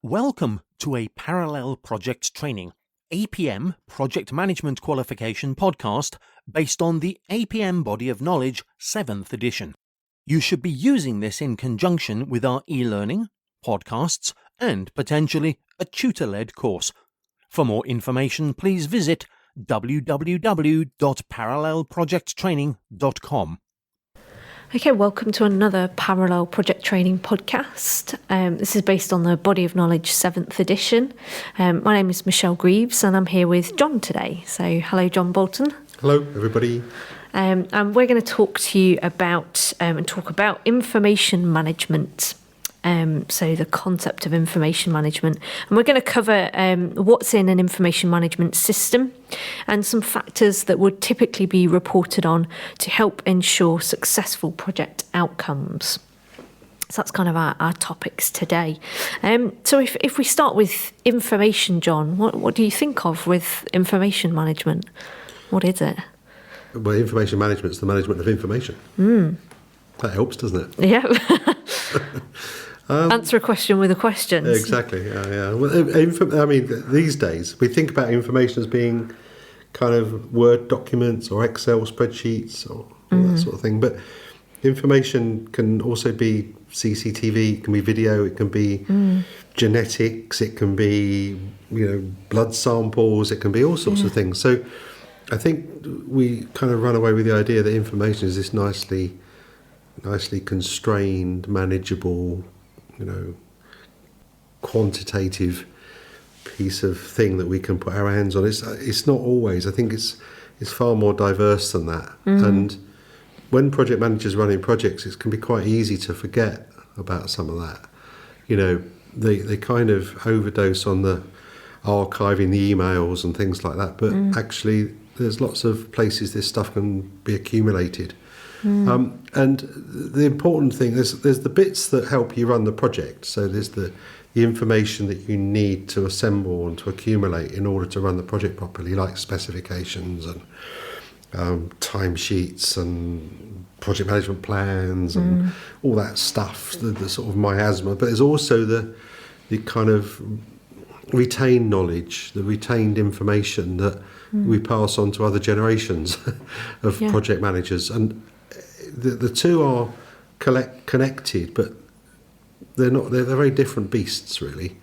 Welcome to a Parallel Project Training, APM Project Management Qualification podcast based on the APM Body of Knowledge 7th edition. You should be using this in conjunction with our e-learning, podcasts, and potentially a tutor-led course. For more information, please visit www.parallelprojecttraining.com. Okay, welcome to another Parallel Project Training podcast. This is based on the Body of Knowledge 7th edition. My name is Michelle Greaves and I'm here with John today. So hello, John Bolton. Hello, everybody. And we're going to talk to you about information management. So the concept of information management. And we're going to cover what's in an information management system and some factors that would typically be reported on to help ensure successful project outcomes. So that's kind of our topics today. So if we start with information, John, what do you think of with information management? What is it? Well, information management is the management of information. That helps, doesn't it? Yeah. Answer a question with a question. Exactly. Yeah. Well, these days we think about information as being kind of Word documents or Excel spreadsheets or all that sort of thing. But information can also be CCTV, it can be video, it can be genetics, it can be blood samples, it can be all sorts of things. So I think we kind of run away with the idea that information is this nicely constrained, manageable, quantitative piece of thing that we can put our hands on. It's not always. I think it's far more diverse than that. And when project managers running projects, it can be quite easy to forget about some of that. They kind of overdose on the archiving the emails and things like that. But actually, there's lots of places this stuff can be accumulated. And the important thing is there's the bits that help you run the project. So there's the information that you need to assemble and to accumulate in order to run the project properly, like specifications and timesheets and project management plans and all that stuff, the sort of miasma. But there's also the kind of retained knowledge, the retained information that we pass on to other generations of project managers. And the two are connected, but they're not. They're very different beasts, really.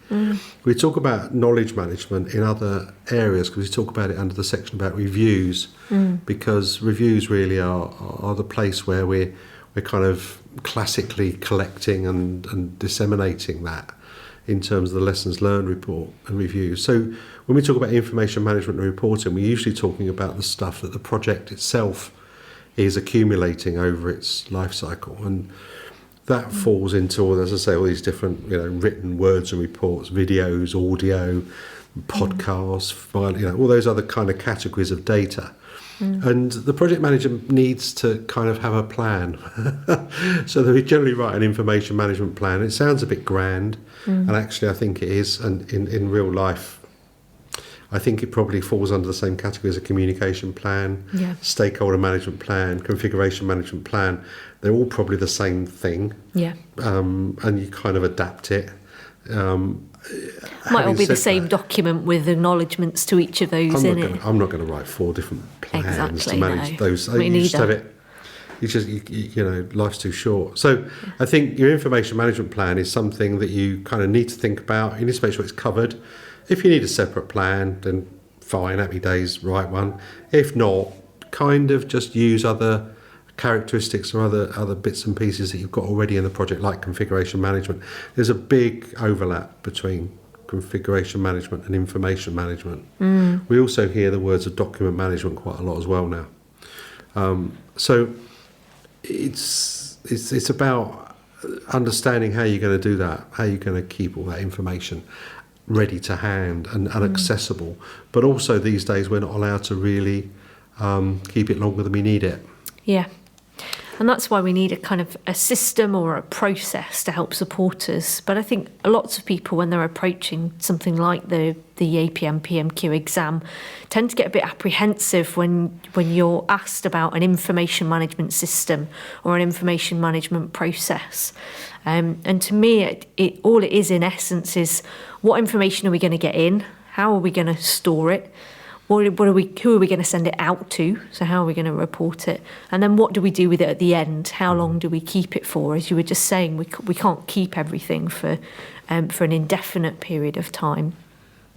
We talk about knowledge management in other areas because we talk about it under the section about reviews, because reviews really are the place where we're kind of classically collecting and disseminating that in terms of the lessons learned report and reviews. So when we talk about information management and reporting, we're usually talking about the stuff that the project itself is accumulating over its life cycle, and that falls into, as I say, all these different written words and reports, videos, audio, podcasts, all those other kind of categories of data. And the project manager needs to kind of have a plan. So they generally write an information management plan. It sounds a bit grand, and actually I think it is, and in real life I think it probably falls under the same category as a communication plan, stakeholder management plan, configuration management plan. They're all probably the same thing. And you kind of adapt it. Might all be the same document with acknowledgements to each of those in it. I'm not going to write 4 different plans to manage those. Me you neither. just have it. Life's too short. So I think your information management plan is something that you kind of need to think about. You need to make sure it's covered. If you need a separate plan, then fine, happy days, write one. If not, kind of just use other characteristics or other bits and pieces that you've got already in the project, like configuration management. There's a big overlap between configuration management and information management. We also hear the words of document management quite a lot as well now. So it's about understanding how you're going to do that, how you're going to keep all that information ready to hand and accessible. But also these days we're not allowed to really keep it longer than we need it. Yeah. And that's why we need a kind of a system or a process to help support us. But I think lots of people, when they're approaching something like the APM PMQ exam, tend to get a bit apprehensive when you're asked about an information management system or an information management process. And to me, it all it is in essence is, what information are we going to get in? How are we going to store it? Who are we going to send it out to? So how are we going to report it? And then what do we do with it at the end? How long do we keep it for? As you were just saying, we can't keep everything for an indefinite period of time.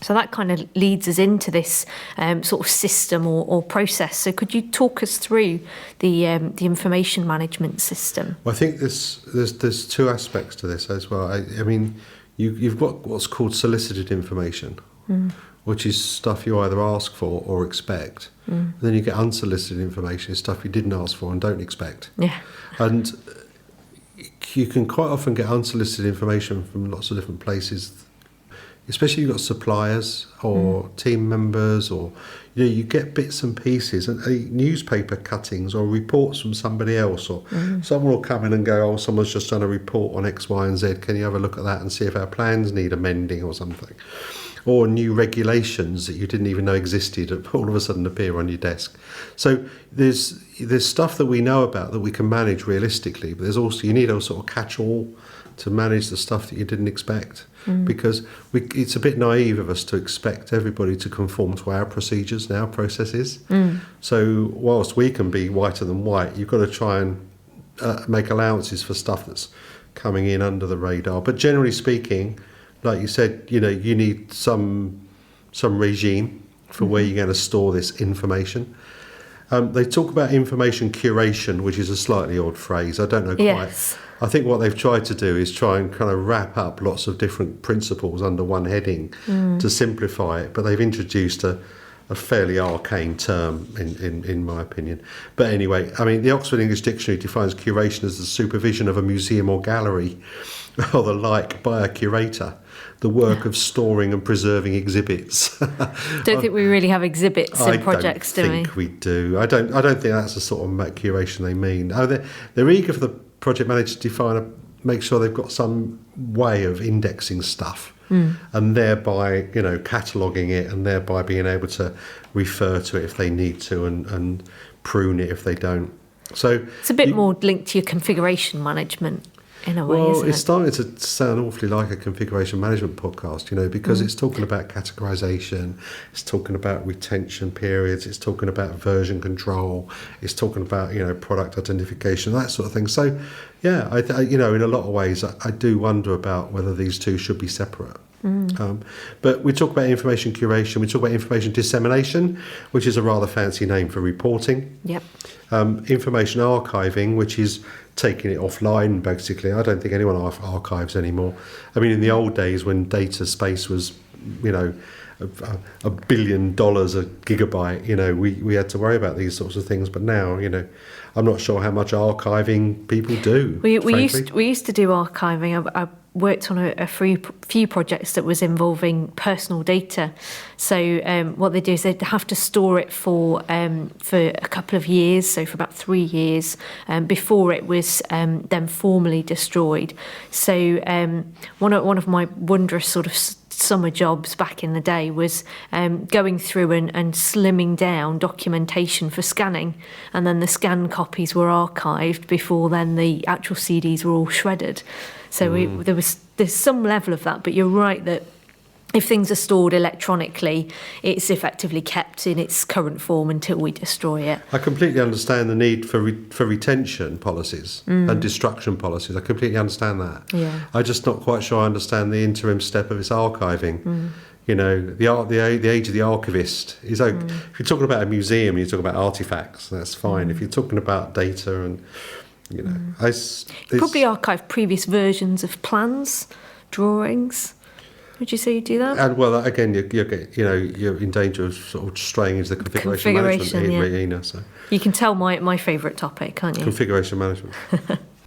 So that kind of leads us into this sort of system or process. So could you talk us through the information management system? Well, I think there's two aspects to this as well. I mean, you've got what's called solicited information, which is stuff you either ask for or expect. And then you get unsolicited information, stuff you didn't ask for and don't expect. Yeah. And you can quite often get unsolicited information from lots of different places, especially you've got suppliers or team members, or you get bits and pieces and newspaper cuttings or reports from somebody else, or someone will come in and go, someone's just done a report on X, Y and Z, can you have a look at that and see if our plans need amending or something? Or new regulations that you didn't even know existed all of a sudden appear on your desk. So there's stuff that we know about that we can manage realistically, but there's also, you need a sort of catch-all to manage the stuff that you didn't expect, because it's a bit naive of us to expect everybody to conform to our procedures and our processes. So whilst we can be whiter than white, you've got to try and make allowances for stuff that's coming in under the radar. But generally speaking, like you said, you need some regime for where you're going to store this information. They talk about information curation, which is a slightly odd phrase. I don't know quite. Yes. I think what they've tried to do is try and kind of wrap up lots of different principles under one heading to simplify it, but they've introduced a fairly arcane term in my opinion. But anyway, I mean, the Oxford English Dictionary defines curation as the supervision of a museum or gallery or the like by a curator, the work of storing and preserving exhibits. Don't think we really have exhibits in projects, do we? I don't think we do. I don't think that's the sort of curation they mean. They're eager for the project manager to make sure they've got some way of indexing stuff, and thereby, cataloguing it, and thereby being able to refer to it if they need to, and prune it if they don't. So it's a bit more linked to your configuration management in a way, isn't it? Well, it's starting to sound awfully like a configuration management podcast, because it's talking about categorization, it's talking about retention periods, it's talking about version control, it's talking about, product identification, that sort of thing. So, yeah, I in a lot of ways, I do wonder about whether these two should be separate. But we talk about information curation, we talk about information dissemination, which is a rather fancy name for reporting. Yep. Information archiving, which is taking it offline, basically. I don't think anyone archives anymore. I mean, in the old days when data space was, $1 billion a gigabyte, we had to worry about these sorts of things. But now, I'm not sure how much archiving people do. We used to do archiving. I worked on a few projects that was involving personal data. So what they do is they'd have to store it for a couple of years, so for about 3 years, before it was then formally destroyed. So one of my wondrous sort of summer jobs back in the day was going through and slimming down documentation for scanning, and then the scanned copies were archived before then the actual CDs were all shredded. So there's some level of that, but you're right that if things are stored electronically, it's effectively kept in its current form until we destroy it. I completely understand the need for retention policies and destruction policies. I completely understand that. Yeah. I'm just not quite sure I understand the interim step of its archiving. The age of the archivist is like, if you're talking about a museum, you're talking about artifacts, that's fine. If you're talking about data and, you probably archive previous versions of plans, drawings. Would you say you do that? And well, again, you're in danger of sort of straying into the configuration management arena. So you can tell my favourite topic, can't you? Configuration management.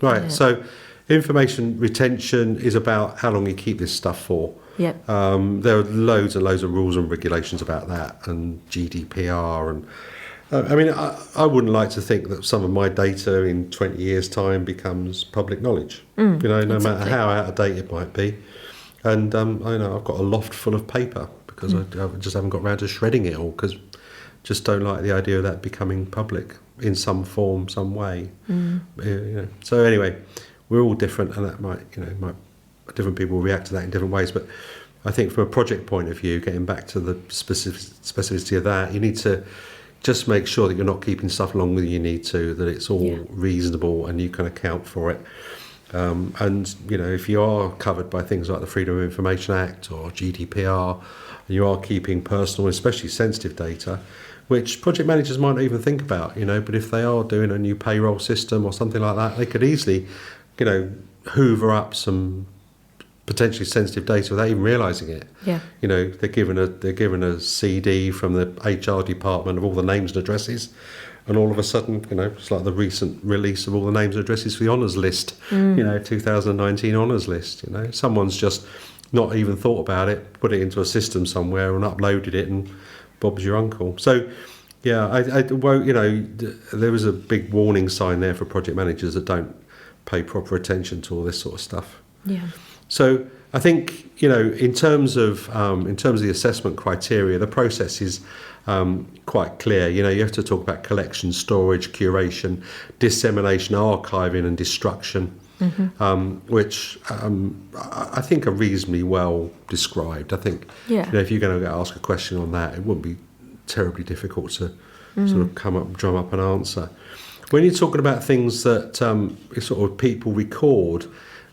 Right. Yeah. So information retention is about how long you keep this stuff for. Yep. There are loads and loads of rules and regulations about that, and GDPR, and I mean, I wouldn't like to think that some of my data in 20 years' time becomes public knowledge. No matter how out of date it might be. And I know I've got a loft full of paper because I just haven't got around to shredding it all, because just don't like the idea of that becoming public in some form, some way. So anyway, we're all different, and that might different people will react to that in different ways. But I think from a project point of view, getting back to the specificity of that, you need to just make sure that you're not keeping stuff longer than you need to, that it's all reasonable and you can account for it. And if you are covered by things like the Freedom of Information Act or GDPR, and you are keeping personal, especially sensitive data, which project managers might not even think about, but if they are doing a new payroll system or something like that, they could easily, hoover up some potentially sensitive data without even realising it. Yeah. They're given a CD from the HR department of all the names and addresses, and all of a sudden, it's like the recent release of all the names and addresses for the honours list, 2019 honours list. Someone's just not even thought about it, put it into a system somewhere and uploaded it, and Bob's your uncle. So, yeah, there was a big warning sign there for project managers that don't pay proper attention to all this sort of stuff. Yeah. So I think, in terms of the assessment criteria, the process is quite clear. You have to talk about collection, storage, curation, dissemination, archiving and destruction, which I think are reasonably well described. I think if you're going to ask a question on that, it wouldn't be terribly difficult to sort of drum up an answer. When you're talking about things that sort of people record,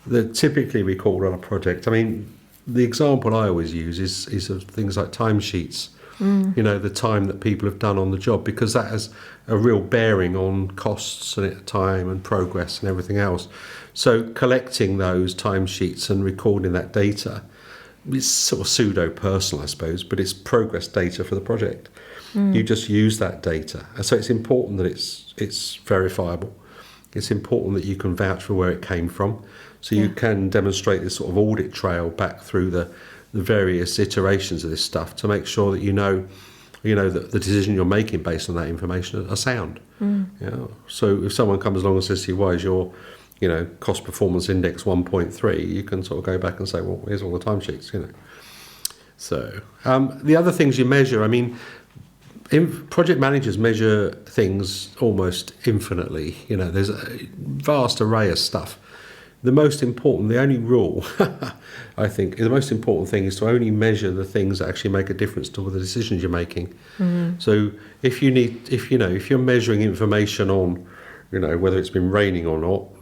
that typically record on a project, I mean, the example I always use is of things like timesheets. The time that people have done on the job, because that has a real bearing on costs and time and progress and everything else. So collecting those timesheets and recording that data is sort of pseudo-personal, I suppose, but it's progress data for the project. You just use that data. And so it's important that it's verifiable. It's important that you can vouch for where it came from. So you can demonstrate this sort of audit trail back through the various iterations of this stuff to make sure that that the decision you're making based on that information are sound. So if someone comes along and says to you, why is your cost performance index 1.3, you can sort of go back and say, well, here's all the timesheets. So the other things you measure, I mean, project managers measure things almost infinitely. There's a vast array of stuff. The only rule, I think, the most important thing is to only measure the things that actually make a difference to the decisions you're making. So if you're measuring information on, whether it's been raining or not,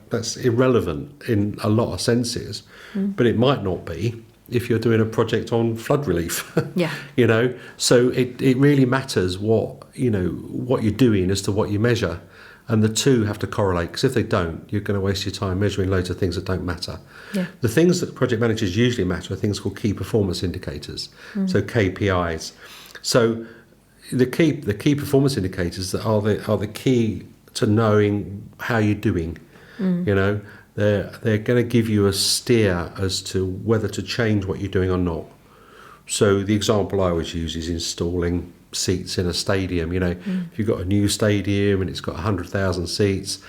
that's irrelevant in a lot of senses, but it might not be if you're doing a project on flood relief. So it really matters what you're doing as to what you measure. And the two have to correlate, because if they don't, you're going to waste your time measuring loads of things that don't matter. The things that project managers usually matter are things called key performance indicators, so KPIs. So the key performance indicators that are the key to knowing how you're doing. They're going to give you a steer as to whether to change what you're doing or not. So the example I always use is installing seats in a stadium. If you've got a new stadium and it's got 100,000 seats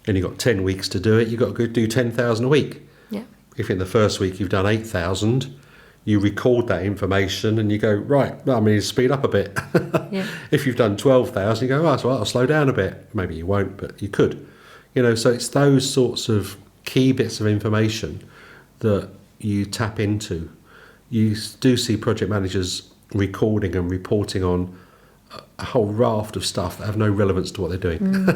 and you've got 10 weeks to do it, you've got to go do 10,000 a week. If in the first week you've done 8,000, you record that information and you go, right, I mean, speed up a bit. If you've done 12,000, you go, oh, so I'll slow down a bit. Maybe you won't, but you could. So it's those sorts of key bits of information that you tap into. You do see project managers recording and reporting on a whole raft of stuff that have no relevance to what they're doing.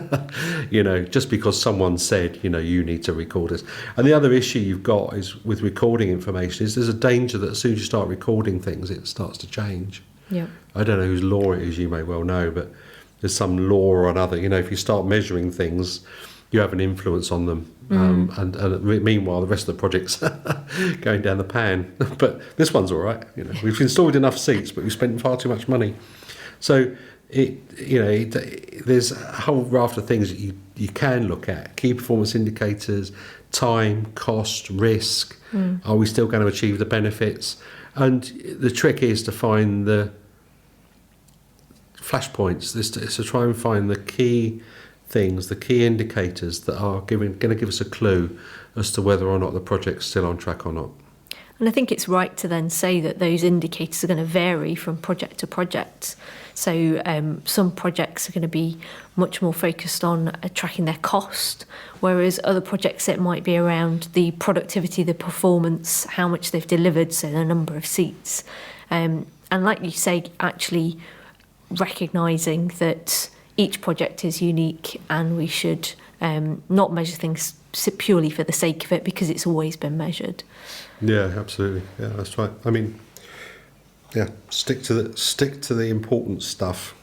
Just because someone said, you need to record this. And the other issue you've got is with recording information is there's a danger that as soon as you start recording things, it starts to change. I don't know whose law it is, you may well know, but there's some law or another. If you start measuring things, you have an influence on them. And meanwhile, the rest of the project's going down the pan. But this one's all right. We've installed enough seats, but we've spent far too much money. So there's a whole raft of things that you can look at: key performance indicators, time, cost, risk. Are we still going to achieve the benefits? And the trick is to find flashpoints. This is to try and find the key things, the key indicators that are going to give us a clue as to whether or not the project's still on track or not. And I think it's right to then say that those indicators are going to vary from project to project. So some projects are going to be much more focused on tracking their cost, whereas other projects it might be around the productivity, the performance, how much they've delivered, so the number of seats. And like you say, actually recognising that each project is unique and we should not measure things purely for the sake of it because it's always been measured. Yeah, absolutely. Yeah, that's right. I mean, yeah, stick to the important stuff.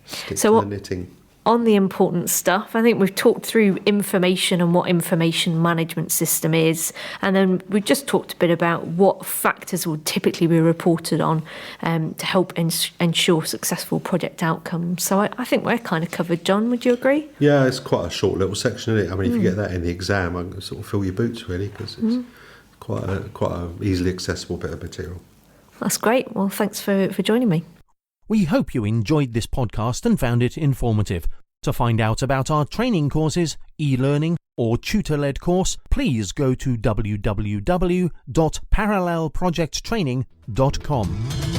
Stick to the knitting. On the important stuff, I think we've talked through information and what information management system is, and then we just talked a bit about what factors will typically be reported on to help ensure successful project outcomes. So I think we're kind of covered. John, would you agree? Yeah, it's quite a short little section, isn't it? I mean, if you get that in the exam, I can sort of fill your boots really, because it's quite a easily accessible bit of material. That's great. Well, thanks for joining me. We hope you enjoyed this podcast and found it informative. To find out about our training courses, e-learning or tutor-led course, please go to www.parallelprojecttraining.com.